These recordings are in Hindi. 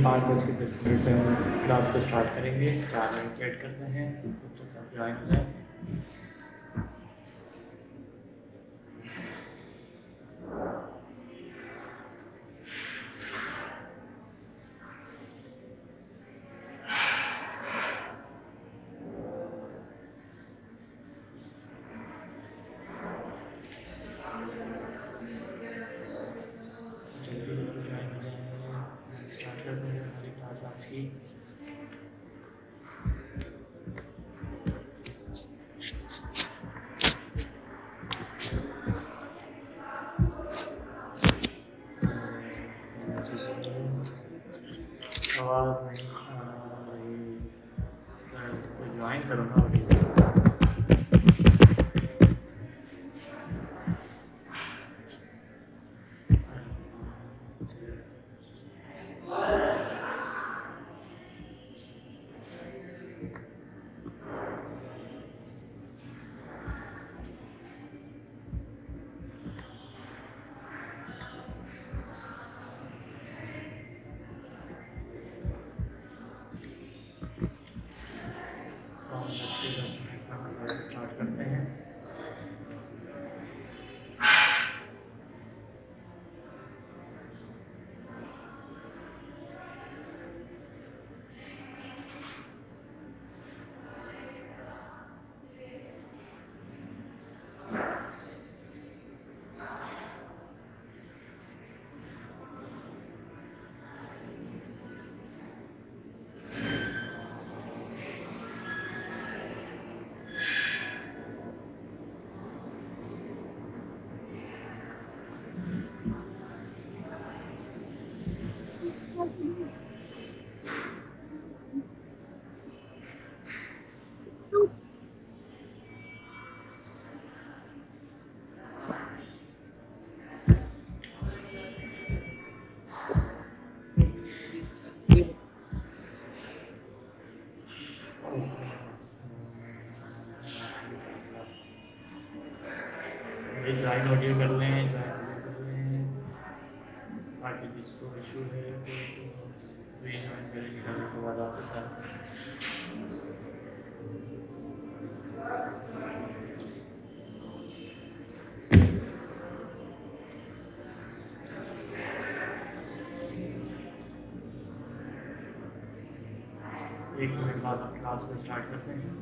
5:10 क्लास को स्टार्ट करेंगे। 4 मिनट वेट करते हैं तब तक सब ज्वाइन हो जाए। जल्दी जल्दी ज्वाइन हो जाएंगे। स्टार्ट करते हैं हमारी क्लास आज की। आवाज़ नहीं आ रही तो ज्वाइन करो ना अभी। स्टार्ट करते हैं। ज्वाइन ऑडियो कर लें, बाकी जिसको इशू है तो ज्वाइन करेंगे करने के बाद आपके साथ। एक मिनट बाद हम क्लास को स्टार्ट करते हैं।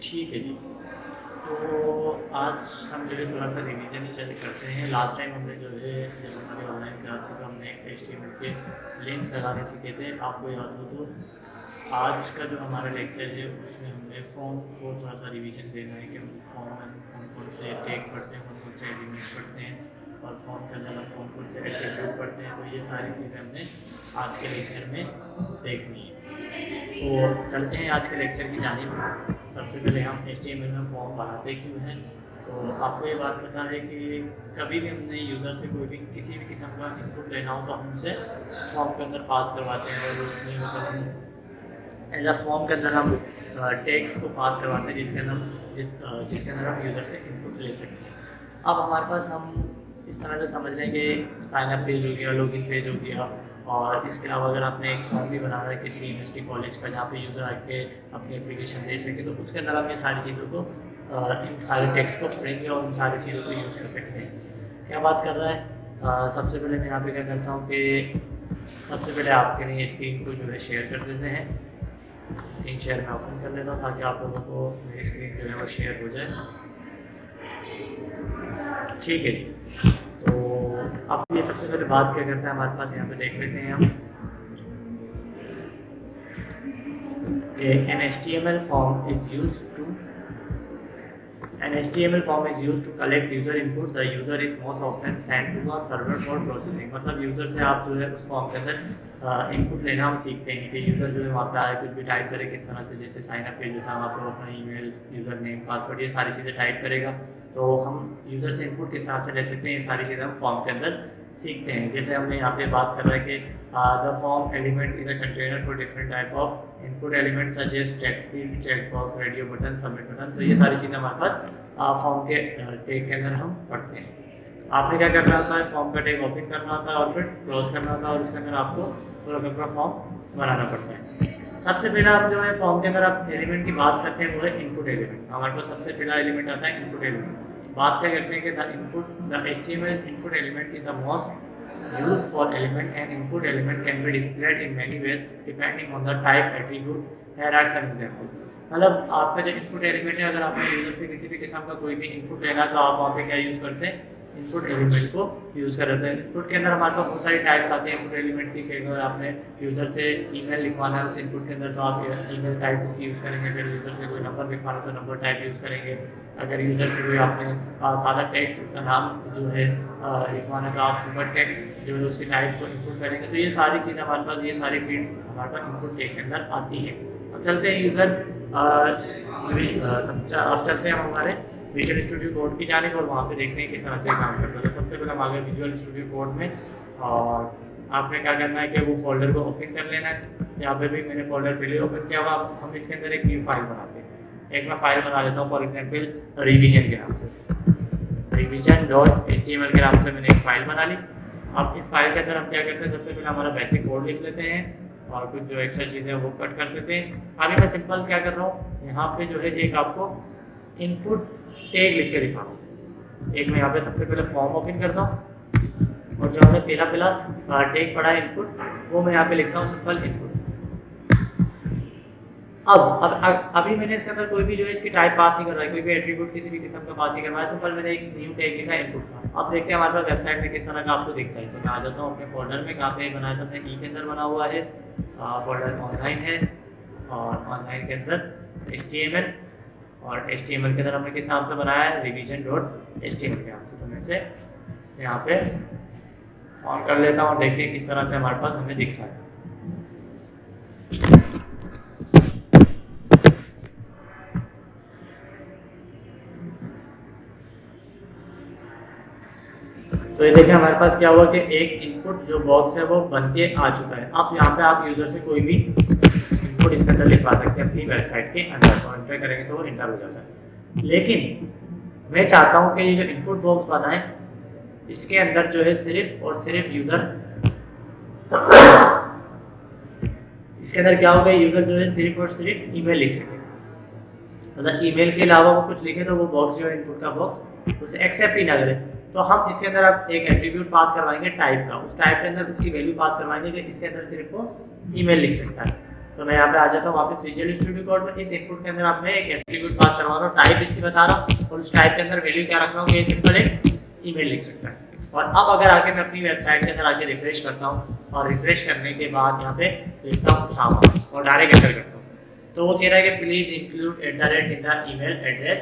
ठीक है जी, तो आज हम जो है थोड़ा सा रिवीजन ही चल करते हैं। लास्ट टाइम हमने जो है जब हमारी ऑनलाइन क्लास थी तो हमने HTML के लिंक्स लगाने सीखे थे, आपको याद हो तो। आज का जो हमारा लेक्चर है उसमें हमने फॉर्म को थोड़ा सा रिवीजन देना है कि फॉर्म में कौन कौन से टैग पढ़ते हैं, कौन कौन से एलिमेंट्स पढ़ते हैं और फॉर्म के अंदर हम कौन कौन से एट्रीब्यूट पढ़ते हैं। तो ये सारी चीज़ें हमने आज के लेक्चर में देखनी है। तो चलते हैं आज के लेक्चर की जानिब। सबसे पहले हम HTML में फॉर्म बनाते क्यों हैं। तो आपको ये बात पता है कि कभी भी हमने यूज़र से कोई भी किसी भी किस्म का इनपुट लेना हो तो हम उसे फॉर्म के अंदर पास करवाते हैं और उसमें मतलब हम एज अ फॉर्म के अंदर हम टैग्स को पास करवाते हैं जिसके अंदर हम यूज़र से इनपुट ले सकते हैं। अब हमारे पास हम इस तरह से समझ लें कि साइनअप पेज हो गया, लॉगिन पेज हो गया, और इसके अलावा अगर आपने एक फॉर्म भी बनाना है किसी यूनिवर्सिटी कॉलेज का जहाँ पे यूज़र आके अपनी एप्लीकेशन दे सके, तो उसके अंदर आप ये सारी चीज़ों को इन सारे टेक्स्ट को पढ़ेंगे और उन सारी चीज़ों को यूज़ कर सकते हैं। क्या बात कर रहा है, सबसे पहले मैं यहाँ पे क्या करता हूँ कि सबसे पहले आपके लिए स्क्रीन को जो है शेयर कर देते हैं। स्क्रीन शेयर मैं ओपन कर लेता हूँ ताकि आप लोगों को मेरी स्क्रीन जो है वो शेयर हो जाए। ठीक है जी, तो अब ये सबसे पहले बात क्या करता है हमारे पास, यहाँ पे देख लेते हैं हम कि an HTML form is used to An HTML form is used to collect user input. The user is most often sent to a server for processing. मतलब यूज़र से आप जो है उस फॉर्म के अंदर इनपुट लेना हम सीखते हैं कि यूज़र जो है वहाँ पे आए कुछ भी टाइप करे किस तरह से, जैसे साइन अप पेज होता है वहाँ पर अपना ईमेल, यूज़र नेम, पासवर्ड, ये सारी चीज़ें टाइप करेगा। तो हम यूज़र से इनपुट किस तरह से ले सकते हैं, ये सारी चीज़ें हम फॉर्म के अंदर सीखते हैं। जैसे हमने यहाँ पे बात कर रहा है कि the form element is a container for different type of input element such as text field, check box, radio button, submit button. तो ये सारी चीज़ें हमारे पास फॉर्म के टैग के अंदर हम पढ़ते हैं। आपने क्या करना होता है, फॉर्म का टैग ओपन करना होता है और फिर क्लोज करना होता है और उसके अंदर आपको पूरा फॉर्म बनाना पड़ता है। सबसे पहला आप जो है फॉर्म के अंदर आप एलिमेंट की बात करते हैं वो है इनपुट एलिमेंट। हमारे पास सबसे पहला एलिमेंट आता है इनपुट एलिमेंट। बात क्या करते हैं कि the HTML input element is the most used for element, and input element can be displayed in many ways depending on the type attribute. Here are some examples. मतलब आपका जो इनपुट एलिमेंट है, अगर आपने यूजर से किसी भी किस्म का कोई भी इनपुट लेना तो आप वहाँ पे क्या यूज़ करते हैं, इनपुट एलिमेंट को यूज़ कर रहे हैं। इनपुट के अंदर हमारे पास बहुत सारी टाइप्स आती हैं इनपुट एलिमेंट की। अगर आपने यूज़र से ईमेल लिखवाना है उस इनपुट के अंदर तो आप ईमेल टाइप उसकी यूज़ करेंगे। अगर यूज़र से कोई नंबर लिखवाना है तो नंबर टाइप यूज़ करेंगे। अगर यूज़र से कोई आपने सादा टेक्स्ट उसका नाम जो है लिखवाना तो आप सुपर टेक्स्ट जो है उसकी टाइप को इनपुट करेंगे। तो ये सारी चीज़ें हमारे पास, ये सारी फील्ड्स हमारे पास इनपुट टैग के अंदर आती हैं। अब चलते हैं अब चलते हैं हमारे विजुअल स्टूडियो कोड की जानिब और वहाँ पे देखते हैं किस तरह से काम करता है। तो सबसे पहले हम आ गए विजुअल स्टूडियो कोड में और आपने क्या करना है कि वो फोल्डर को ओपन कर लेना है। यहाँ पे भी मैंने फोल्डर पहले ओपन किया हुआ। हम इसके अंदर एक न्यू फाइल बनाते हैं। एक मैं फाइल बना लेता हूँ फॉर एग्जाम्पल रिविजन के नाम से, revision.html के नाम से मैंने एक फ़ाइल बना ली। अब इस फाइल के अंदर हम क्या करते हैं, सबसे पहले हमारा बेसिक कोड लिख लेते हैं और कुछ जो एक्स्ट्रा चीज़ें वो कट कर देते हैं। आगे मैं सिंपल क्या कर रहा हूँ, यहाँ पे जो है एक आपको इनपुट टैग लिख के दिखा रहा हूँ। एक मैं यहाँ पे सबसे पहले फॉर्म ओपन करता हूँ और जो हमने पहला टैग पढ़ा है इनपुट, वो मैं यहाँ पे लिखता हूँ सिंपल इनपुट। अब अभी मैंने इसके अंदर कोई भी जो है इसकी टाइप पास नहीं कर रहा है, कोई भी एट्रीब्यूट किसी भी किस्म का पास नहीं करवाया, सिंपल मैंने एक न्यू टैग लिखा इनपुट का। अब देखते हैं हमारे पास वेबसाइट में किस तरह का आपको दिखता है। तो मैं आ जाता हूँ अपने फोल्डर में, कहाँ पे बनाया था मैंने, ई के अंदर बना हुआ है, फोल्डर ऑनलाइन है और ऑनलाइन के अंदर HTML और HTML के अंदर हमने किस नाम से बनाया है, revision.html के नाम से। तो मैं इसे यहाँ पे ऑन कर लेता हूँ और देखते हैं किस तरह से हमारे पास हमें दिख रहा है। तो ये देखिए हमारे पास क्या हुआ कि एक इनपुट जो बॉक्स है वो बन के आ चुका है। अब यहाँ पे आप यूज़र से कोई भी इनपुट इसके अंदर लिखवा सकते हैं अपनी वेबसाइट के अंदर, और एंटर करेंगे तो वो एंटर हो जाता है। लेकिन मैं चाहता हूँ कि ये जो इनपुट बॉक्स बना है इसके अंदर जो है सिर्फ और सिर्फ यूज़र, इसके अंदर क्या होगा, यूज़र जो है सिर्फ और सिर्फ ईमेल लिख सके। मतलब ईमेल के अलावा वो कुछ लिखे तो वो बॉक्स जो है इनपुट का बॉक्स उसे एक्सेप्ट ही ना करे। तो हम इसके अंदर अब एक एट्रीब्यूट पास करवाएंगे टाइप का, उस टाइप के अंदर उसकी वैल्यू पास करवाएंगे कि इसके अंदर सिर्फ वो ईमेल लिख सकता है। तो मैं यहाँ पे आ जाता हूँ वापस विजुअल स्टूडियो कोड में। इस इनपुट के अंदर आप मैं एक एट्रीब्यूट पास करवा रहा हूँ, टाइप इसकी बता रहा हूँ और उस टाइप के अंदर वैल्यू क्या रख रहा हूँ कि ये सिंपल एक ईमेल लिख सकता है। और अब अगर आके मैं अपनी वेबसाइट के अंदर आके रिफ्रेश करता हूँ और रिफ्रेश करने के बाद यहाँ पे लिखता हूँ सामान और डायरेक्ट एंटर करता हूँ, तो वो कह रहा है कि please include @ in the email address,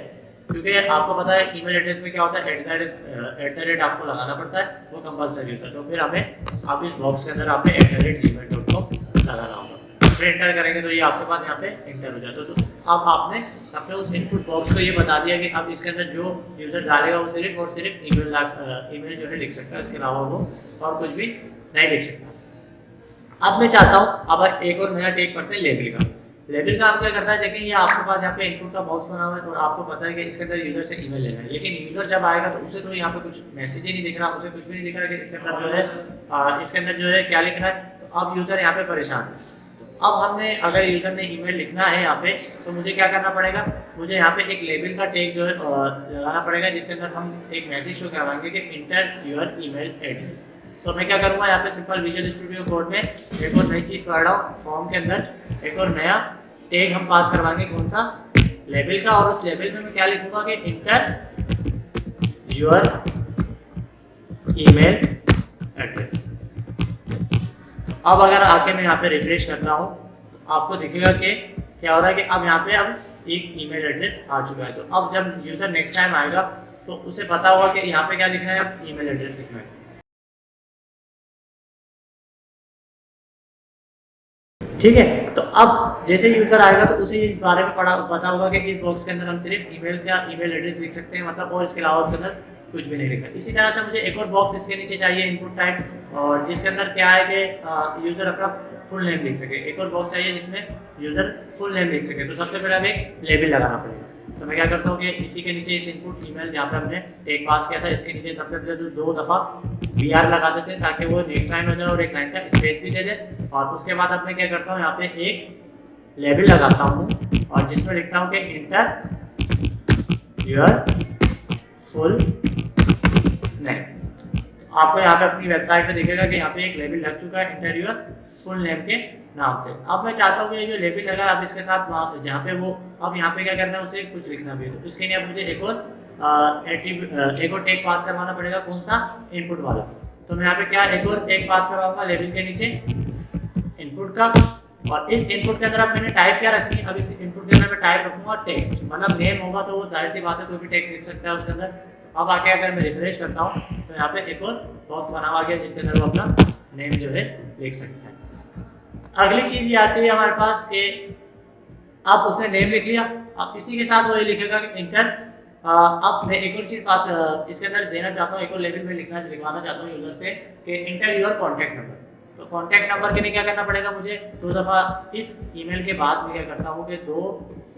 क्योंकि आपको पता है ईमेल एड्रेस में क्या होता है, @ आपको लगाना पड़ता है, वो कंपलसरी होता है। तो फिर हमें अब इस बॉक्स के अंदर आपने @gmail.com लगाना होगा। फिर एंटर करेंगे तो ये आपके पास यहाँ पे एंटर हो जाता है। तो अब आपने अपने उस इनपुट बॉक्स को ये बता दिया कि अब इसके अंदर जो यूज़र डालेगा वो सिर्फ और सिर्फ ईमेल जो है लिख सकता है, इसके अलावा वो और कुछ भी नहीं लिख सकता। अब मैं चाहता हूँ अब एक और नया टैग पढ़ते हैं लेबल का। लेबल का आप क्या करता है, देखिए ये आपके पास यहाँ पे इनपुट का बॉक्स बना हुआ है और आपको पता है कि इसके अंदर यूज़र से ईमेल लेना है, लेकिन यूज़र जब आएगा तो उसे तो यहाँ पे कुछ मैसेज ही नहीं दिख रहा, उसे कुछ भी नहीं दिख रहा कि इसके अंदर जो है क्या लिखना है। तो अब यूज़र यहाँ पे परेशान है। तो अब हमने अगर यूज़र ने ईमेल लिखना है यहाँ पे, तो मुझे क्या करना पड़ेगा, मुझे यहाँ पे एक लेबल का टैग जो है लगाना पड़ेगा, जिसके अंदर हम एक मैसेज शो करवाएंगे कि इंटर योर ईमेल एड्रेस। तो मैं क्या करूँगा, यहाँ पे सिंपल विजुअल स्टूडियो कोड में एक और नई चीज़ पढ़ रहा हूँ, फॉर्म के अंदर एक और नया टैग हम पास करवाएंगे, कौन सा, लेबल का। और उस लेबल में मैं क्या लिखूंगा कि इंटर योर ईमेल एड्रेस। अब अगर आके मैं यहाँ पे रिफ्रेश करता हूँ तो आपको दिखेगा कि क्या हो रहा है कि अब यहाँ पे अब एक ईमेल एड्रेस आ चुका है। तो अब जब यूज़र नेक्स्ट टाइम आएगा तो उसे पता होगा कि यहाँ पे क्या लिखना है, अब ईमेल एड्रेस लिखना है। ठीक है, तो अब जैसे यूज़र आएगा तो उसे इस बारे में पता होगा कि इस बॉक्स के अंदर हम सिर्फ ईमेल एड्रेस लिख सकते हैं, मतलब, और इसके अलावा उसके अंदर कुछ भी नहीं लिखा। इसी तरह से मुझे एक और बॉक्स इसके नीचे चाहिए इनपुट टाइप, और जिसके अंदर क्या है कि यूज़र अपना फुल नेम लिख सके। एक और बॉक्स चाहिए जिसमें यूज़र फुल नेम लिख सके। तो सबसे पहले हमें एक लेबल लगाना पड़ेगा। तो मैं क्या करता हूँ कि इसी के नीचे इस इनपुट ईमेल जहाँ पर हमने टैग पास किया था, इसके नीचे सबसे पहले तो 2 दफ़ा BR लगा देते हैं ताकि वो नेक्स्ट लाइन हो जाए और एक लाइन का स्पेस भी दे दे। और उसके बाद अब मैं क्या करता हूँ, यहाँ पे एक लेबल लगाता हूँ और जिसमें लिखता हूँ कि इंटर योर फुल नेम। आपको यहाँ पे अपनी वेबसाइट पे दिखेगा कि यहाँ पे एक लेबल लग चुका है इंटर योर फुल नेम के नाम से। अब मैं चाहता हूँ कि ये जो लेबल लगा अब इसके साथ वहाँ जहाँ पे वो अब यहाँ पे क्या करना है, उसे कुछ लिखना भी है। तो इसके लिए अब मुझे एक और टैग पास करवाना पड़ेगा। कौन सा? इनपुट वाला। तो मैं यहाँ पे क्या एक और टैग पास करवाऊंगा लेबल के नीचे इनपुट का। और इस इनपुट के अंदर अब मैंने टाइप क्या रखनी है, अब इस इनपुट के अंदर मैं टाइप रखूंगा टेक्स्ट, मतलब नेम होगा तो वो जाहिर सी बात है कोई भी टेक्स्ट लिख सकता है उसके अंदर। अब आके अगर मैं रिफ्रेश करता हूँ तो यहाँ पे एक और बॉक्स बना हुआ गया जिसके अंदर वो अपना नेम जो है लिख सकता है। अगली चीज़ ये आती है हमारे पास कि अब उसने नेम लिख लिया, अब इसी के साथ वो ये लिखेगा कि इंटर। अब मैं एक और चीज़ पास इसके अंदर देना चाहता हूँ, एक और लेवल में लिखवाना चाहता हूँ यूज़र से कि इंटर योर कॉन्टैक्ट नंबर। तो कॉन्टैक्ट नंबर के लिए क्या करना पड़ेगा मुझे, 2 दफ़ा इस ईमेल के बाद मैं क्या करता हूँ कि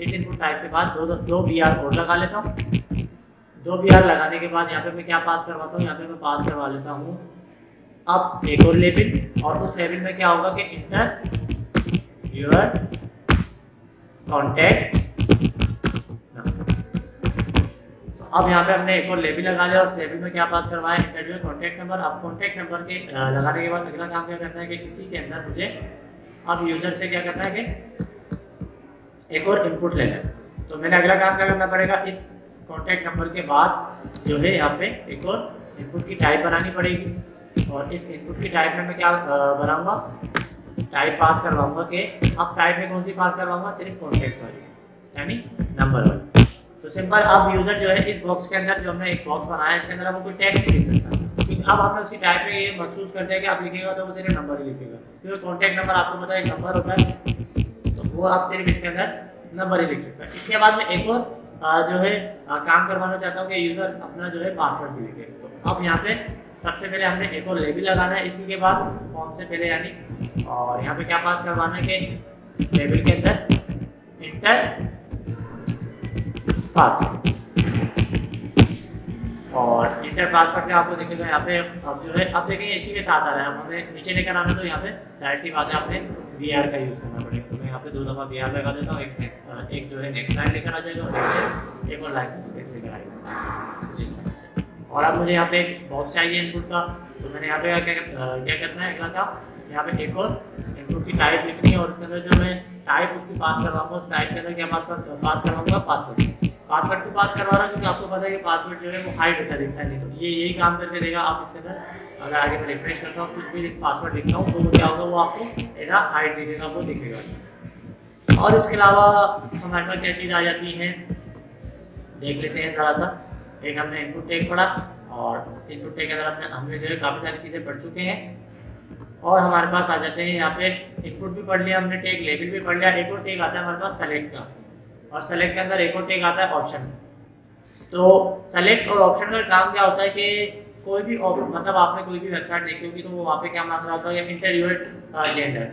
इस इनपुट टाइप के बाद दो BR और लगा लेता हूँ। 2 BR लगाने के बाद यहाँ पे मैं क्या पास करवाता हूँ, यहाँ पे मैं पास करवा लेता हूँ अब एक और लेबल। और उस लेबल में क्या होगा कि इंटर योर कॉन्टैक्ट। तो अब यहाँ पे हमने एक और लेबल लगा लिया, उस लेबल में क्या पास करवाया, इंटर योर कॉन्टैक्ट नंबर। अब कॉन्टैक्ट नंबर के लगाने के बाद अगला काम क्या करना है कि इसी के अंदर मुझे अब यूज़र से क्या करना है कि एक और इनपुट लेना है। तो मैंने अगला काम क्या करना पड़ेगा, इस कॉन्टैक्ट नंबर के बाद जो है यहाँ पे एक और इनपुट की टाइप बनानी पड़ेगी। और इस इनपुट की टाइप में मैं क्या बनाऊंगा, टाइप पास करवाऊंगा कि अब टाइप में कौन सी पास करवाऊंगा, सिर्फ कॉन्टैक्ट वाली, यानी नंबर वाली। तो सिंपल अब यूज़र जो है इस बॉक्स के अंदर जो हमने एक बॉक्स बनाया है इसके अंदर अब वो कोई टेक्स्ट नहीं लिख सकता, क्योंकि अब हमने उसकी टाइप में ये महसूस कर दिया कि आप लिखेगा तो वो सिर्फ नंबर ही लिखेगा, क्योंकि कॉन्टैक्ट नंबर आपको पता है एक नंबर होता है, तो वो आप सिर्फ इसके अंदर नंबर ही लिख सकता है। इसके बाद में एक और जो है काम करवाना चाहता हूँ कि यूज़र अपना जो है पासवर्ड भी लिखे। तो अब यहाँ पे सबसे पहले हमने एक और लेबल लगाना है इसी के बाद फॉर्म से पहले यानी, और यहाँ पे क्या पास करवाना है कि लेबल के अंदर इंटर पासवर्ड। और इंटर पासवर्ड का आपको दिखेगा यहाँ पे अब जो है, अब देखेंगे इसी के साथ आ रहा है। अब हमें नीचे लेकर आना तो यहाँ पे जाहिर सी बात है आपने BR का यूज़ करना पड़ेगा। तो मैं यहाँ पे 2 दफ़ा BR लगा देता हूँ, एक जो है नेक्स्ट लाइन लेकर आ जाएगा और एक और लाइन स्पेस लेकर आएगा जिस तरह से। और अब मुझे यहाँ पे एक बॉक्स चाहिए इनपुट का। तो मैंने यहाँ पे क्या करना है, अगला काम यहाँ पे एक और इनपुट की टाइप लिखनी है और उसके अंदर जो मैं टाइप उसकी पास करवाऊंगा, उस टाइप के अंदर क्या पास करवाऊंगा, पासवर्ड। पासवर्ड क्यों पास करवा रहा हूँ, क्योंकि आपको पता है कि पासवर्ड जो है वो हाइड होता दिखता नहीं, तो ये यही काम करके देगा आप इसके अंदर। अगर आगे मैं रिफ्रेश करता हूँ कुछ भी पासवर्ड लिखता हूँ तो वो क्या होगा, वो आपको ऐसा हाइड दिखेगा, वो दिखेगा। और इसके अलावा हमारे पास क्या चीज़ आ जाती है देख लेते हैं ज़रा सा। एक हमने इनपुट टैग पढ़ा और इनपुट टैग के अंदर हमने जो है काफ़ी सारी चीज़ें पढ़ चुके हैं। और हमारे पास आ जाते हैं यहाँ पे इनपुट भी पढ़ लिया हमने, टैग लेबल भी पढ़ लिया। एक और टैग आता है हमारे पास सेलेक्ट का, और सेलेक्ट के अंदर एक और टैग आता है ऑप्शन। तो सेलेक्ट और ऑप्शन का काम क्या होता है कि कोई भी मतलब आपने कोई भी वेबसाइट देखी होगी तो वो वहाँ पे क्या मांग रहा होता है, इंटर योर जेंडर,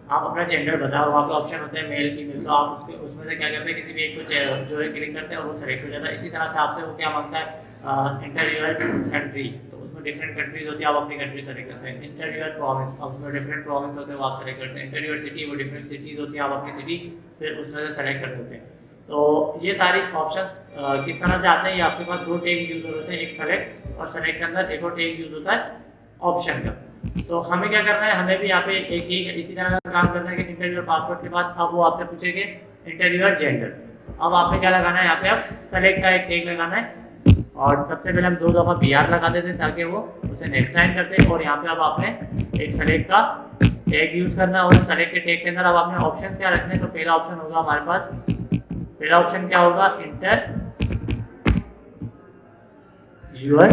आप अपना जेंडर बताओ। वहाँ पे ऑप्शन होते हैं मेल फीमेल, तो आप उसमें से क्या करते हैं किसी भी एक को जो है क्लिक करते हैं और वो सेलेक्ट हो जाता है। इसी तरह से आपसे वो क्या मांगता है, इंटर योर कंट्री, तो उसमें डिफरेंट कंट्रीज होती है, आप अपनी कंट्री सेलेक्ट करते हैं। इंटर योर प्रोविंस, अब उसमें डिफरेंट प्रोविंस होते हैं वो आप सेलेक्ट करते हैं। इंटर योर सिटी, वो डिफरेंट सिटीज़ होती है, आप अपनी सिटी फिर उसमें से सेलेक्ट कर देते हैं। तो ये सारी ऑप्शंस किस तरह से आते हैं, ये आपके पास 2 टैग यूज होते हैं, एक सेलेक्ट और सेलेक्ट के अंदर एक और टैग यूज होता है ऑप्शन का। तो हमें क्या करना है, हमें भी यहाँ पे एक ही इसी तरह का काम करना है कि इंटर योर पासवर्ड के बाद अब वो आपसे पूछेंगे इंटर योर जेंडर। अब आपने क्या लगाना है, यहाँ पे अब सेलेक्ट का एक टैग लगाना है और सबसे पहले हम 2 दफ़ा BR लगा देते हैं ताकि वो उसे नेक्स्ट लाइन करते हैं। और यहाँ पे अब आपने एक सेलेक्ट का टैग यूज़ करना है और सेलेक्ट के टैग के अंदर अब आपने ऑप्शन क्या रखने हैं। तो पहला ऑप्शन होगा हमारे पास, पहला ऑप्शन क्या होगा, इंटर योर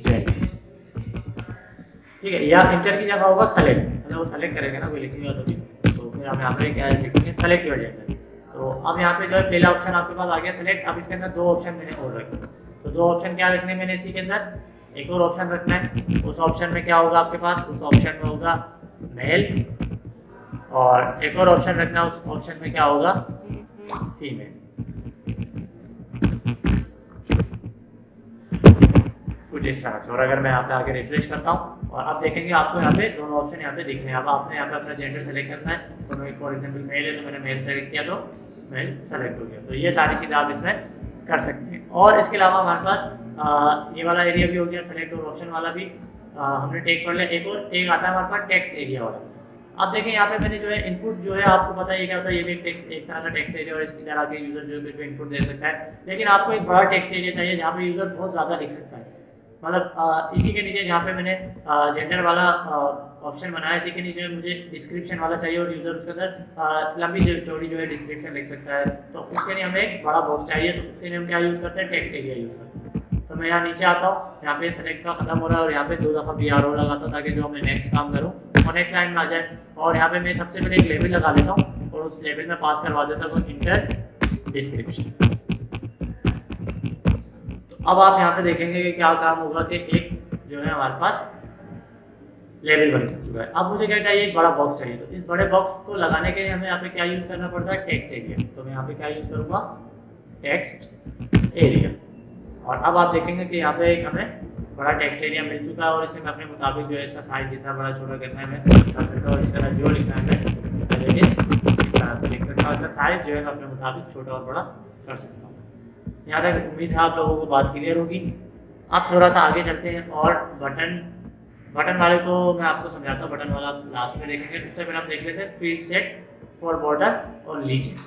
जेंडर, ठीक है, या इंटर की जगह होगा सेलेक्ट, मतलब वो सेलेक्ट करेगा ना कोई लिखेगा तो फिर हम यहाँ पे क्या लिखेंगे, सेलेक्ट योर जेंडर। तो अब यहाँ पे जो है पहला ऑप्शन आपके पास आ गया सेलेक्ट। अब इसके अंदर दो ऑप्शन मैंने और रखे, तो दो ऑप्शन क्या रखने मैंने इसी के अंदर, एक और ऑप्शन रखना है। उस ऑप्शन में क्या होगा आपके पास, उस ऑप्शन में होगा मेल, और एक और ऑप्शन रखना, उस ऑप्शन में क्या होगा, फीमेल। कुछ इस तरह से। और अगर मैं यहाँ पे आके रिफ्रेश करता हूँ और अब देखेंगे आपको यहाँ पे दोनों ऑप्शन यहाँ पे दिख रहे हैं। अब आपने यहाँ पे अपना जेंडर सेलेक्ट करना है, तो मैं फॉर एग्जांपल मेल है तो मैंने मेल सेलेक्ट किया तो मेल सेलेक्ट हो गया। तो ये सारी चीज़ें आप इसमें कर सकते हैं। और इसके अलावा हमारे पास ये वाला एरिया भी हो गया सेलेक्ट, और ऑप्शन वाला भी हमने टेक कर लिया। एक और टेक आता है हमारे पास टेक्स्ट एरिया वाला। अब देखें यहाँ पे मैंने जो है इनपुट जो है आपको पता है क्या होता है, ये भी एक तरह का टेक्स्ट एरिया, और इसके अंदर आके यूजर जो है इनपुट दे सकता है। लेकिन आपको एक बड़ा टेक्स्ट एरिया चाहिए जहाँ पे यूजर बहुत ज़्यादा लिख सकता है। मतलब इसी के नीचे जहाँ पे मैंने जेंडर वाला ऑप्शन बनाया, इसी के नीचे मुझे डिस्क्रिप्शन वाला चाहिए और यूज़र उसके अंदर लंबी चौड़ी जो है डिस्क्रिप्शन लिख सकता है। तो उसके लिए हमें एक बड़ा बॉक्स चाहिए, तो उसके लिए हम क्या यूज़ करते हैं, टेक्स्ट एरिया यूज़ करते हैं। तो मैं यहाँ नीचे आता हूँ, यहाँ पे सेलेक्ट का खत्म हो रहा है और यहाँ पे 2 दफ़ा BRO लगाता ताकि जो मैं नेक्स्ट काम करूँ और नेक्स्ट लाइन में आ जाए। और यहाँ पे मैं सबसे पहले एक लेबल लगा लेता हूँ और उस लेबल में पास करवा देता हूँ इंटर डिस्क्रिप्शन। अब आप यहाँ पे देखेंगे कि क्या काम होगा कि एक जो है हमारे पास लेबल बन चुका है। अब मुझे क्या चाहिए, एक बड़ा बॉक्स चाहिए। तो इस बड़े बॉक्स को लगाने के लिए हमें यहाँ पे क्या यूज़ करना पड़ता है, टेक्स्ट एरिया। तो मैं यहाँ पे क्या यूज़ करूँगा, टेक्स्ट एरिया। और अब आप देखेंगे कि यहाँ पे एक हमें बड़ा टेक्स्ट एरिया मिल चुका है और इसे मैं अपने मुताबिक जो है इसका साइज़ जितना बड़ा छोटा करना है मैं कर सकता हूँ। इस तरह जो लिखना है मैं इस तरह से लिख सकता हूँ। इसका साइज़ जो है मैं अपने मुताबिक छोटा और बड़ा कर सकता हूँ। यहाँ तक उम्मीद है आप लोगों को बात क्लियर होगी। अब थोड़ा सा आगे चलते हैं और बटन वाले को मैं आपको समझाता हूँ। बटन वाला आप लास्ट में देखेंगे। उससे पहले हम देख लेते हैं फील्ड सेट फॉर बॉर्डर और लीजेंड।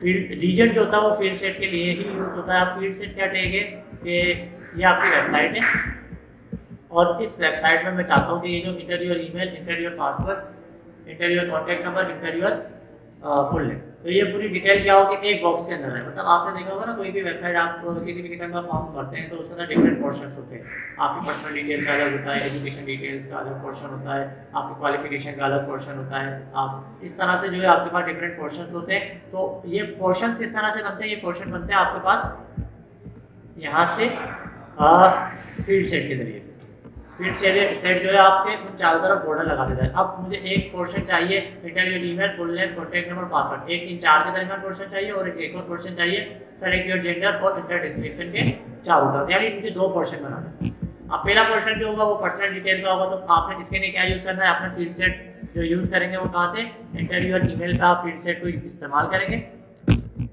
लीजेंड जो होता है वो फील्ड सेट के लिए ही यूज़ होता है। फील्ड सेट क्या टैग है कि ये आपकी वेबसाइट है और इस वेबसाइट में मैं चाहता हूँ कि ये जो inter your email, inter your password, inter your contact number, inter your full name, तो ये पूरी डिटेल क्या होगी एक बॉक्स के अंदर है। मतलब आपने देखा होगा ना कोई भी वेबसाइट आप किसी भी किस्म का फॉर्म भरते हैं तो उसके अंदर डिफरेंट पोर्शंस होते हैं। आपकी पर्सनल डिटेल का अलग होता है, एजुकेशन डिटेल्स का अलग पोर्शन होता है, आपकी क्वालिफिकेशन का अलग पोर्शन होता है। आप इस तरह से जो है आपके पास डिफरेंट पोर्शंस होते हैं। तो ये पोर्शंस किस तरह से बनते हैं, ये पोर्शन बनते हैं आपके पास यहाँ से फील्ड सेट के जरिए से। फील्ड सेट जो है आपके उन चारों तरफ बॉर्डर लगा देता है। अब मुझे एक पोर्शन चाहिए inter your email, full name, contact number, password, एक इन चार के दरमियान पोर्शन चाहिए और एक और पोर्शन चाहिए सेलेक्ट योर जेंडर और इंटर डिस्क्रिप्शन के चारों तरफ। यानी मुझे 2 पोर्शन बनाने हैं। अब पहला पोर्शन जो होगा वो पर्सनल डिटेल का होगा। तो आपने इसके लिए क्या यूज़ करना है, अपना फील्ड सेट जो यूज़ करेंगे वो कहाँ से, इंटर योर ईमेल का फील्ड सेट को इस्तेमाल करेंगे।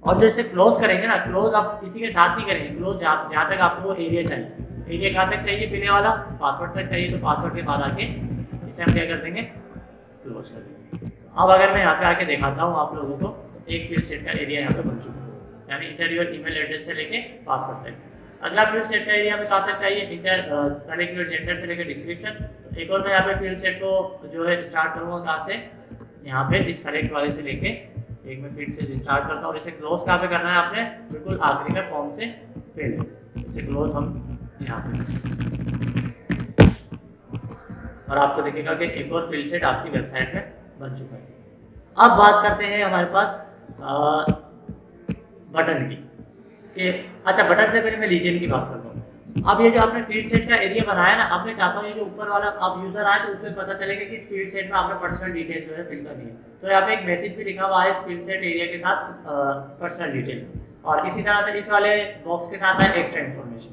और जो इसे क्लोज करेंगे ना, क्लोज आप इसी के साथ नहीं करेंगे। क्लोज जहाँ तक आपको वो एरिया चाहिए, एरिया कहाँ तक चाहिए, पहले वाला पासवर्ड तक चाहिए। तो पासवर्ड के बाद आके इसे हम क्या कर देंगे, क्लोज कर देंगे। अब अगर मैं यहाँ पे आके दिखाता हूँ आप लोगों को, तो एक फील्ड सेट का एरिया यहाँ पे बन चुका है, यानी इंटर योर ईमेल एड्रेस से लेके पासवर्ड तक। अगला फील्ड सेट का एरिया में कहाँ तक चाहिए, इंटर सेलेक्ट योर जेंडर से लेकर डिस्क्रिप्शन। एक और मैं यहाँ पे फील्ड सेट को जो है स्टार्ट करूँगा कहाँ से, यहाँ पे इस सेलेक्ट वाले से लेके एक मैं फील्ड से स्टार्ट करता हूँ। इसे क्लोज कहाँ पे करना है आपने, बिल्कुल आखिरी में फॉर्म से पहले। इसे क्लोज हम यहाँ पे, और आपको दिखेगा कि एक और फील्ड सेट आपकी वेबसाइट में बन चुका है। अब बात करते हैं हमारे पास बटन की, कि अच्छा बटन से पहले मैं लीजेंड की बात करता हूँ। अब ये जो आपने फील्ड सेट का एरिया बनाया ना, अब मैं चाहता हूँ ये जो ऊपर वाला अब यूजर आए तो उसमें पता चलेगा कि इस फील्ड सेट में आपने पर्सनल डिटेल जो है फिल करनी है। तो यहाँ पे एक मैसेज भी लिखा हुआ है इस फील्ड सेट एरिया के साथ पर्सनल डिटेल, और इसी तरह से इस वाले बॉक्स के साथ है एक्स्ट्रा इन्फॉर्मेशन।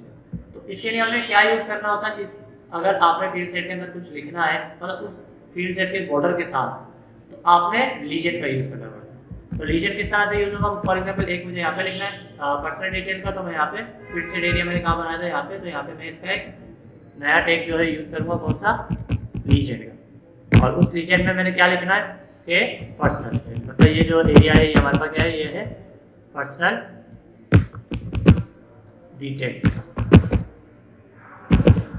तो इसके लिए हमें क्या यूज़ करना होता है, इस अगर आपने फील्ड सेट के अंदर कुछ लिखना है मतलब उस फील्ड सेट के बॉर्डर के साथ, तो आपने लीजेंड का यूज़ करना पड़ता है। तो लीजेंड किस तरह से यूज़ होगा, फॉर एग्जांपल एक मुझे यहाँ पे लिखना है पर्सनल डिटेल का, तो मैं यहाँ पे फील्ड सेट एरिया मैंने कहाँ बनाया था यहाँ पे, तो यहाँ पे मैं इसका एक नया टैग जो है यूज़ करूँगा, कौन सा, लीजेंड का। और उस लीजेंड में मैंने क्या लिखना है कि पर्सनल, मतलब ये जो एरिया है ये हमारे पास क्या है, ये है पर्सनल डिटेल।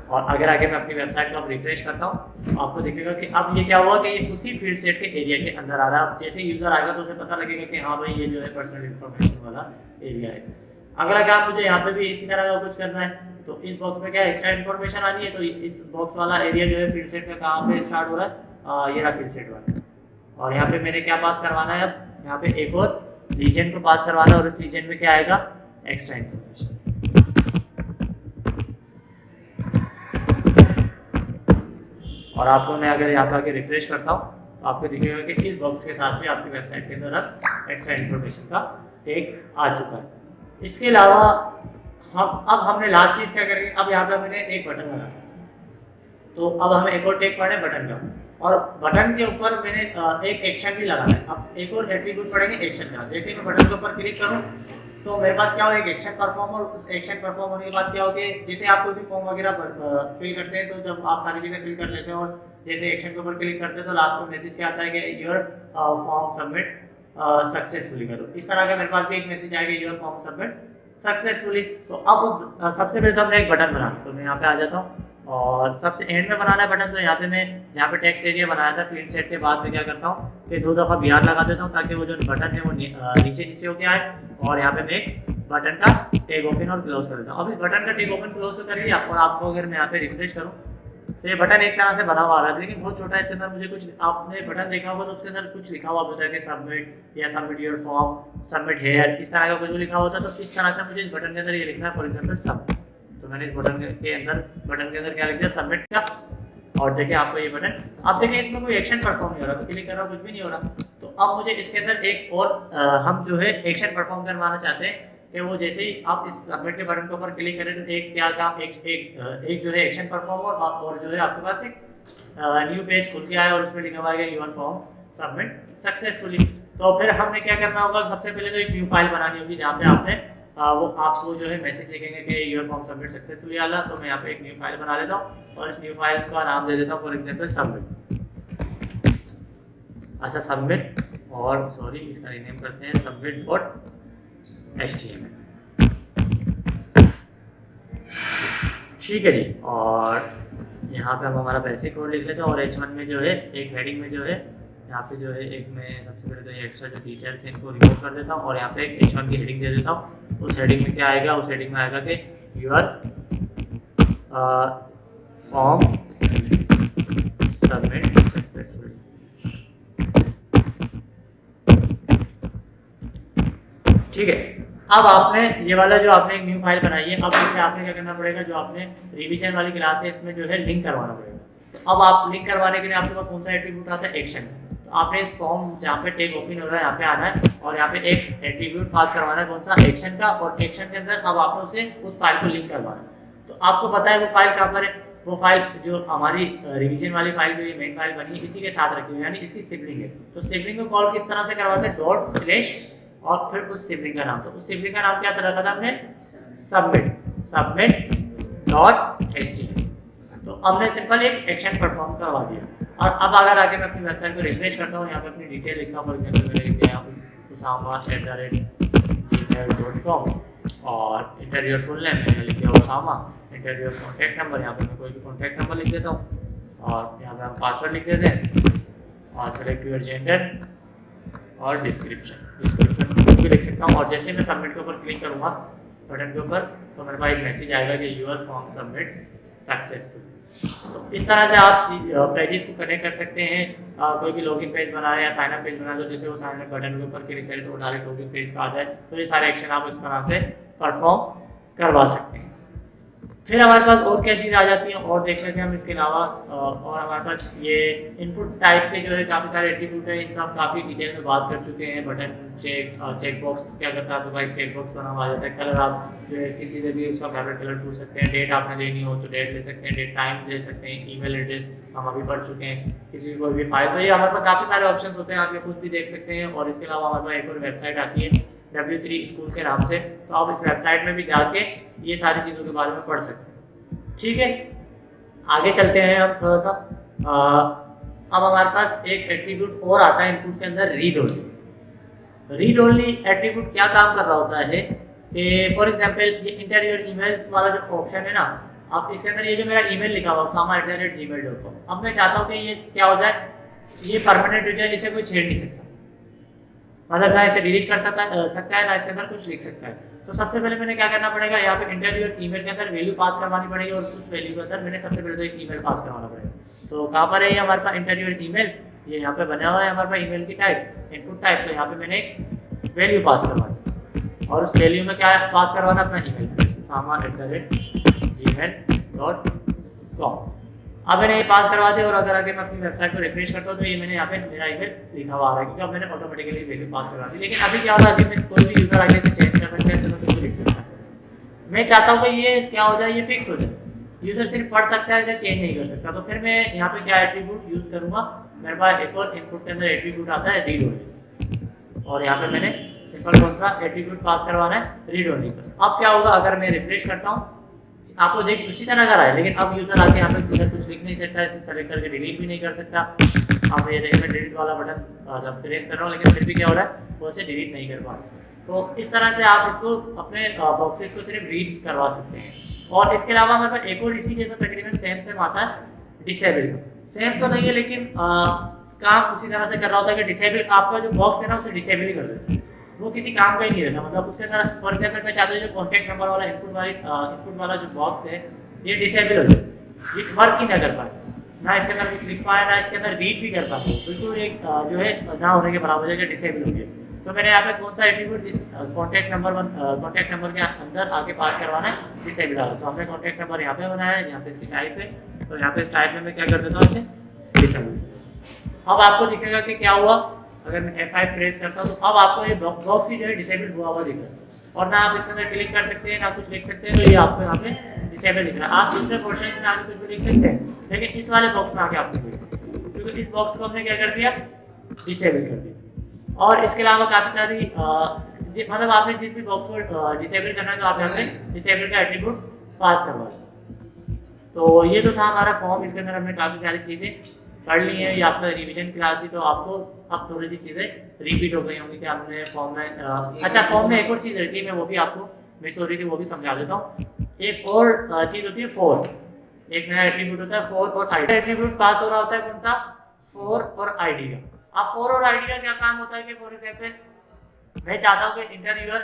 और अगर आगे मैं अपनी वेबसाइट को अब रिफ्रेश करता हूँ तो आपको दिखेगा कि अब ये क्या हुआ कि ये उसी फील्ड सेट के एरिया के अंदर आ रहा है। अब जैसे यूज़र आएगा तो उसे पता लगेगा कि हाँ भाई ये जो है पर्सनल इन्फॉर्मेशन वाला एरिया है। अगर आप मुझे यहाँ पे भी इसी तरह का कुछ करना है तो इस बॉक्स में क्या एक्स्ट्रा इन्फॉर्मेशन आनी है, तो इस बॉक्स वाला एरिया जो है फील्ड सेट का कहाँ पे स्टार्ट हो रहा है, ये रहा फील्ड सेट वाला। और यहाँ पे मैंने क्या पास करवाना है, अब यहाँ पे एक और रीजन को पास करवाना है और इस रीजन में क्या आएगा, एक्स्ट्रा इन्फॉर्मेशन। और आपको मैं अगर यहाँ पे आके रिफ्रेश करता हूँ तो आपको दिखेगा कि इस बॉक्स के साथ में आपकी वेबसाइट के अंदर अब एक्स्ट्रा इन्फॉर्मेशन का टैग आ चुका है। इसके अलावा अब हमने लास्ट चीज़ क्या करेंगे, अब यहाँ पे हमने एक बटन बनाया तो अब हमें एक और टैग पढ़े बटन का, और बटन के ऊपर मैंने एक एक्शन भी लगाना है। अब एक और एट्रीब्यूट पढ़ेंगे एक्शन का। जैसे मैं बटन के ऊपर क्लिक करूँ तो मेरे पास क्या हो, एक एक्शन परफॉर्म, और उस एक्शन परफॉर्म होने के बाद क्या हो कि जैसे आप कोई भी फॉर्म वगैरह फिल करते हैं तो जब आप सारी चीज़ें फिल कर लेते हैं और जैसे एक्शन के ऊपर क्लिक करते हैं तो लास्ट में मैसेज क्या आता है कि योर फॉर्म सबमिट सक्सेसफुली करो। इस तरह का मेरे पास भी एक मैसेज आएगा, योर फॉर्म सबमिट सक्सेसफुली। तो अब उस सबसे पहले तो हमने एक बटन बनाना, तो मैं यहाँ पे आ जाता हूँ और सबसे एंड में बनाना है बटन। तो यहाँ पे मैं यहाँ पे टेक्स्ट एरिया बनाया था फील्ड सेट के बाद में क्या करता हूँ कि 2 दफ़ा BR लगा देता हूँ ताकि वो जो बटन है वो नीचे नीचे होके आए, और यहाँ पे मैं एक बटन का टैग ओपन और क्लोज कर देता हूँ। अब इस बटन का टैग ओपन क्लोज तो कर लिया, और आपको अगर मैं यहाँ पे रिफ्रेश करूँ तो ये बटन एक तरह से बना हुआ आ रहा है लेकिन बहुत छोटा है। इसके अंदर मुझे कुछ, आपने बटन देखा होगा तो उसके अंदर कुछ लिखा हुआ होता है कि सबमिट या submit your form, submit here, इस तरह का कुछ भी लिखा होता है। तो इस तरह से मुझे इस बटन के अंदर ये लिखना है, फॉर एग्जाम्पल सबमिट। तो मैंने इस बटन के अंदर क्या लिख दिया, सबमिट का। और देखिए आपको ये बटन, अब देखिए इसमें कोई एक्शन परफॉर्म नहीं हो रहा, तो क्लिक कर रहा हूँ कुछ भी नहीं हो रहा। तो अब मुझे इसके अंदर एक और हम जो है एक्शन परफॉर्म करवाना चाहते हैं कि वो जैसे ही आप इस सबमिट के बटन के ऊपर क्लिक करें तो एक क्या काम, एक जो है एक्शन परफॉर्म और जो है आपके पास एक न्यू पेज खुल के आया और उसमें लिखा हुआ है योर फॉर्म सबमिट सक्सेसफुली। तो फिर हमने क्या करना होगा, सबसे पहले तो एक न्यू फाइल बनानी होगी जहाँ पे आपने वो आपको जो है मैसेज लिखेंगे कि योर फॉर्म सबमिट सक्सेसफुली आला। तो मैं यहाँ पे एक न्यू फाइल बना लेता हूँ और इस न्यू फाइल का नाम दे देता हूँ फॉर एग्जाम्पल सबमिट। अच्छा सबमिट, और सॉरी इसका रीनेम करते हैं सबमिट डॉट HTML। ठीक है जी, और यहाँ पे हम हमारा बेसिक कोड लिख लेते हैं और H1 में जो है एक हेडिंग में जो है यहाँ पे जो है एक मैं सबसे पहले तो ये एक्स्ट्रा जो डिटेल्स हैं इनको रिमूव कर देता हूँ और यहाँ पे एक H1 की हेडिंग दे देता हूँ। उस हेडिंग में क्या आएगा, उस हेडिंग में आएगा कि योर फॉर्म सबमिट सक्सेसफुली। ठीक है, अब आपने ये वाला जो आपने एक न्यू फाइल बनाई है, अब इसे आपने क्या करना पड़ेगा, जो आपने रिवीजन वाली क्लास है इसमें जो है लिंक करवाना पड़ेगा। तो अब आप लिंक करवाने के लिए आपके पास कौन सा एट्रीब्यूट आता है, एक्शन। तो आपने इस फॉर्म जहाँ पे टैग ओपन हो रहा है यहाँ पे आना है और यहाँ पे एक एट्रीब्यूट पास करवाना है, कौन सा, एक्शन का। और एक्शन के अंदर अब आपने उसे उस फाइल को लिंक करवाना है। तो आपको पता है वो फाइल कहाँ पर है, वो फाइल जो हमारी रिवीजन वाली फाइल जो ये मेन फाइल बनी है इसी के साथ रखी हुई है, यानी इसकी सिबलिंग है। तो सिबलिंग को कॉल किस तरह से करवाते हैं, डॉट स्लैश और फिर उस सिबलिंग का नाम। तो उस सिबलिंग का नाम क्या रखा था हमने, सबमिट डॉट HTML। तो हमने सिंपल एक एक्शन परफॉर्म करवा दिया। और अब अगर आगे मैं अपनी वेबसाइट को रिफ्रेश करता हूँ, यहाँ पे अपनी डिटेल लिखता हूँ, फॉर एग्जाम्पल मैंने लिख दिया usama@gmail.com और इंटर योर फुल नेम मैंने लिख दिया Usama, enter your contact number, यहाँ पे मैं कोई भी कॉन्टैक्ट नंबर लिख देता हूँ और यहाँ पे हम पासवर्ड लिख देते हैं और सेलेक्ट योर जेंडर और डिस्क्रिप्शन कुछ भी लिख सकता हूँ। और जैसे मैं सबमिट के ऊपर क्लिक करूँगा बटन के ऊपर तो मेरे पास एक मैसेज आएगा कि यूर फॉर्म सबमिट सक्सेसफुल। तो इस तरह से आप पेजेस को कनेक्ट कर सकते हैं। कोई भी लॉगिन पेज बना रहे हैं या साइन अप पेज बना रहे हो, जैसे वो साइन अप बटन के ऊपर क्लिक करें तो वो डायरेक्ट लॉगिन पेज पे आ जाए। तो ये सारे एक्शन आप इस तरह से परफॉर्म करवा सकते हैं। फिर हमारे पास और क्या चीज़ आ जाती है और देख लेते हैं हम इसके अलावा। और हमारे पास ये इनपुट टाइप के जो है काफ़ी सारे एट्रीब्यूट है, इनका हम काफ़ी डिटेल में बात कर चुके हैं। बटन, चेक बॉक्स क्या करता है, आपको भाई चेक बॉक्स बना हुआ आ जाता है। कलर आप जो है किसी से भी उसका फेवरेट कलर पूछ सकते हैं। डेट आपने लेनी हो तो डेट ले सकते हैं, डेट टाइम ले सकते हैं। ईमेल एड्रेस हम अभी पढ़ चुके हैं, किसी कोई भी फाइल। तो ये हमारे पास काफ़ी सारे ऑप्शन होते हैं, आप ये खुद भी देख सकते हैं। और इसके अलावा हमारे पास एक और वेबसाइट आती है W3 स्कूल के नाम से, तो आप इस वेबसाइट में भी जाके ये सारी चीज़ों के बारे में पढ़ सकते हैं। ठीक है, आगे चलते हैं हम थोड़ा सा। अब हमारे पास एक एट्रीब्यूट और आता है इनपुट के अंदर, read only. Read only attribute क्या काम कर रहा होता है कि फॉर एग्जांपल ये इंटर योर ईमेल वाला जो ऑप्शन है ना, अब इसके अंदर ये जो मेरा ईमेल लिखा हुआ sama@gmail.com, अब मैं चाहता हूँ कि ये क्या हो जाए, ये परमानेंट हो जाए, इसे कोई छेड़ नहीं सकता, मतलब ना इसे डिलीट कर सकता है ना इसके अंदर कुछ लिख सकता है। तो सबसे पहले मैंने क्या करना पड़ेगा, यहाँ पे इंटरव्यूअर ईमेल के अंदर वैल्यू पास करवानी पड़ेगी और उस वैल्यू के अंदर मैंने सबसे पहले तो एक ईमेल पास करवाना पड़ेगा। तो कहाँ पर है ये हमारे पास इंटरव्यूअर ईमेल, ये यहाँ पे बना हुआ है हमारे पास ईमेल की टाइप, इनपुट टाइप। तो यहाँ पे मैंने एक वैल्यू पास करवानी और उस वैल्यू में क्या पास करवाना, अपना ईमेल sama@gmail.com। अब मैंने ये पास करवा दिया और अगर आगे मैं अपनी वेबसाइट को रिफ्रेश करता हूँ तो ये मैंने यहाँ पे मेरा ईमेल लिखा हुआ आ रहा है, क्योंकि अब मैंने ऑटोमेटिकली वैल्यू पास करवा दी। लेकिन अभी क्या होगा, अभी मैं कोई भी यूजर आगे से चेंज कर सकता है, तो मैं कुछ भी लिख सकता है। मैं चाहता हूँ कि ये क्या हो जाए, ये फिक्स हो जाए, यूजर सिर्फ पढ़ सकता है, इसे चेंज नहीं कर सकता। तो फिर मैं यहाँ पे क्या एट्रीब्यूट यूज करूंगा, मेरे पास एक और इनपुट के अंदर एट्रीब्यूट आता है रीड ओनली, और यहाँ पे मैंने सिंपल कौन सा एट्रीब्यूट पास करवाना है, रीड ओनली का। अब क्या होगा, अगर मैं रिफ्रेश करता हूँ आपको देख उसी तरह का है, लेकिन अब यूजर आके यहाँ पे इधर कुछ लिख नहीं सकता, इसे सेलेक्ट करके डिलीट भी नहीं कर सकता। अब ये देखिए मैं डिलीट वाला बटन जब प्रेस कर रहा हूँ, लेकिन फिर भी क्या हो रहा है, वो इसे डिलीट नहीं कर पा रहा। तो इस तरह से आप इसको अपने बॉक्सेस को सिर्फ रीड करवा सकते हैं। और इसके अलावा हमारे पास एक और इसी जैसा तकरीबन सेम आता है डिसेबल का। सेम तो नहीं है, लेकिन काम उसी तरह से कर रहा होता है कि डिसेबल आपका जो बॉक्स है ना उसे डिसेबल ही कर देता है, वो किसी काम का ही नहीं रहता। मतलब उसके अंदर फॉर एग्जाम्पल मैं चाहता हूँ जो कॉन्टैक्ट नंबर वाला इनपुट वाला जो बॉक्स है ये डिसेबल हो जाए, ये वर्क ही ना कर पाए, ना इसके अंदर कुछ लिख पाए, ना इसके अंदर रीड भी कर पाए, बिल्कुल एक जो है ना होने के बराबर हो जाएगा, डिसेबल हो गया। तो मैंने यहाँ पे कौन सा एट्रीब्यूट कॉन्टैक्ट नंबर के अंदर आके पास करवाना है, डिसेबल आ रहा। तो हमने कॉन्टैक्ट नंबर यहाँ पे बनाया है, यहाँ पे इसकी टाइप है, तो यहाँ पे इस टाइप में मैं क्या कर देता हूँ, इसे डिसेबल। अब आपको दिखेगा कि क्या हुआ, अगर मैं F5 प्रेस करता हूँ तो अब आपको ये बॉक्स ही जो है डिसेबल हुआ हुआ दिख रहा है, और ना आप इसके अंदर क्लिक कर सकते हैं, ना कुछ लिख सकते हैं। तो ये आपको यहाँ पे डिसेबल दिख रहा है। आप दूसरे पोर्शन में आगे कुछ भी लिख सकते हैं, लेकिन इस वाले बॉक्स में आके आप नहीं, क्योंकि इस बॉक्स को हमने क्या कर दिया, डिसेबल कर दिया। और इसके अलावा काफ़ी सारी मतलब आपने जिस भी बॉक्स को डिसेबल करना है तो आप यहाँ पे डिसेबल का एट्रीब्यूट पास करवा। तो ये तो था हमारा फॉर्म, इसके अंदर हमने काफ़ी सारी चीज़ें पढ़ ली है। ये आपका रिवीजन क्लास थी, तो आपको अब थोड़ी सी चीज़ें रिपीट हो गई होंगी कि आपने फॉर्म में अच्छा फॉर्म में एक और चीज़ रहती है, मैं वो भी आपको मिस हो रही थी वो भी समझा देता हूँ। एक और चीज़ होती है फोर, एक नया एट्रीब्यूट होता है फोर और आईडी। एट्रीब्यूट पास हो रहा होता है कौन सा, फोर और आईडी का। अब फोर और आईडी का क्या काम होता है कि फॉर एग्जाम्पल मैं चाहता हूँ कि इंटरव्यूअर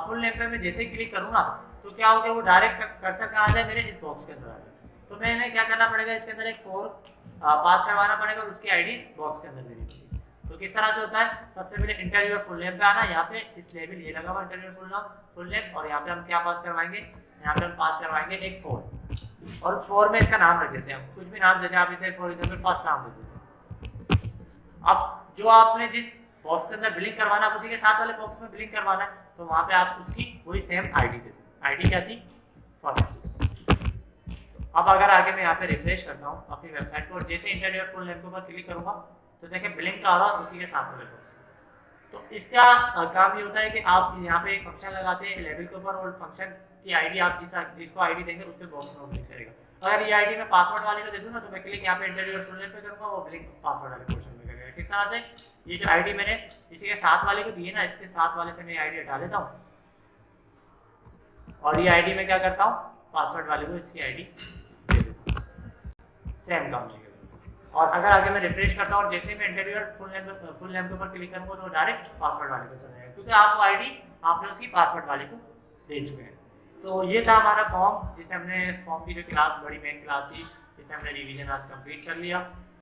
फुल नेम पे मैं जैसे ही क्लिक करूँ ना तो क्या होगा, वो डायरेक्ट कर्सर कहाँ आ जाए, मेरे इस बॉक्स के अंदर आ जाए। तो मैंने क्या करना पड़ेगा, इसके अंदर एक फोर पास करवाना पड़ेगा और उसकी आईडी इस बॉक्स के अंदर देनी पड़ेगी। तो किस तरह से होता है, सबसे पहले इंटरव्यूअर फुल नेम पे आना, यहाँ पे इस लेवल ये लगा हुआ इंटरव्यूअर फुल नेम, और यहाँ पे हम क्या पास करवाएंगे, यहाँ पे हम पास करवाएंगे एक फोर, और उस फोर में इसका नाम रख देते हैं, कुछ भी नाम देते हैं, आप इसे फॉर एग्जाम्पल फर्स्ट नाम दे देते हैं। अब जो आपने जिस बॉक्स के अंदर बिलिंग करवाना है उसी के साथ वाले बॉक्स में बिलिंग करवाना है, तो वहाँ पे आप उसकी वही सेम आईडी देते हैं। आईडी क्या थी, फर्स्ट। अब अगर आगे मैं यहाँ पे रिफ्रेश करता हूँ अपनी वेबसाइट को और जैसे इंटरव्यूअर फुल नेम के ऊपर क्लिक करूँगा तो देखिए बिलिंग का आ रहा है उसी के साथ वाले बॉक्स। तो इसका काम ये होता है कि आप यहाँ पे एक फंक्शन लगाते हैं लेवल के ऊपर, और फंक्शन की आईडी आप जिसको आईडी देंगे उसके बॉक्स में बिलिंग करेगा। अगर ये आईडी मैं पासवर्ड वाले को दे दूँ ना तो मैं क्लिक यहाँ पे इंटरव्यूअर फुल नेम पे करूँगा, वो बिलिंग पासवर्ड वाले पोर्शन में करेगा। किस तरह से, ये जो आईडी मैंने इसी के साथ वाले को दी है ना, इसके साथ वाले से मैं आईडी हटा देता हूँ और ये आईडी में क्या करता हूँ, पासवर्ड वाले को इसकी आईडी दे देता हूँ, सेम काम नहीं करेगा। और अगर आगे मैं रिफ्रेश करता हूँ और जैसे ही मैं इंटरव्यूअर फुल नेम के ऊपर क्लिक करूँगा तो डायरेक्ट पासवर्ड वाले को चला जाएगा, क्योंकि आप आईडी आपने उसकी पासवर्ड वाले को दे चुके हैं। तो ये था हमारा फॉर्म, जिसे हमने फॉर्म की जो क्लास बड़ी मेन क्लास थी जिसे हमने रिवीजन आज कंप्लीट कर लिया।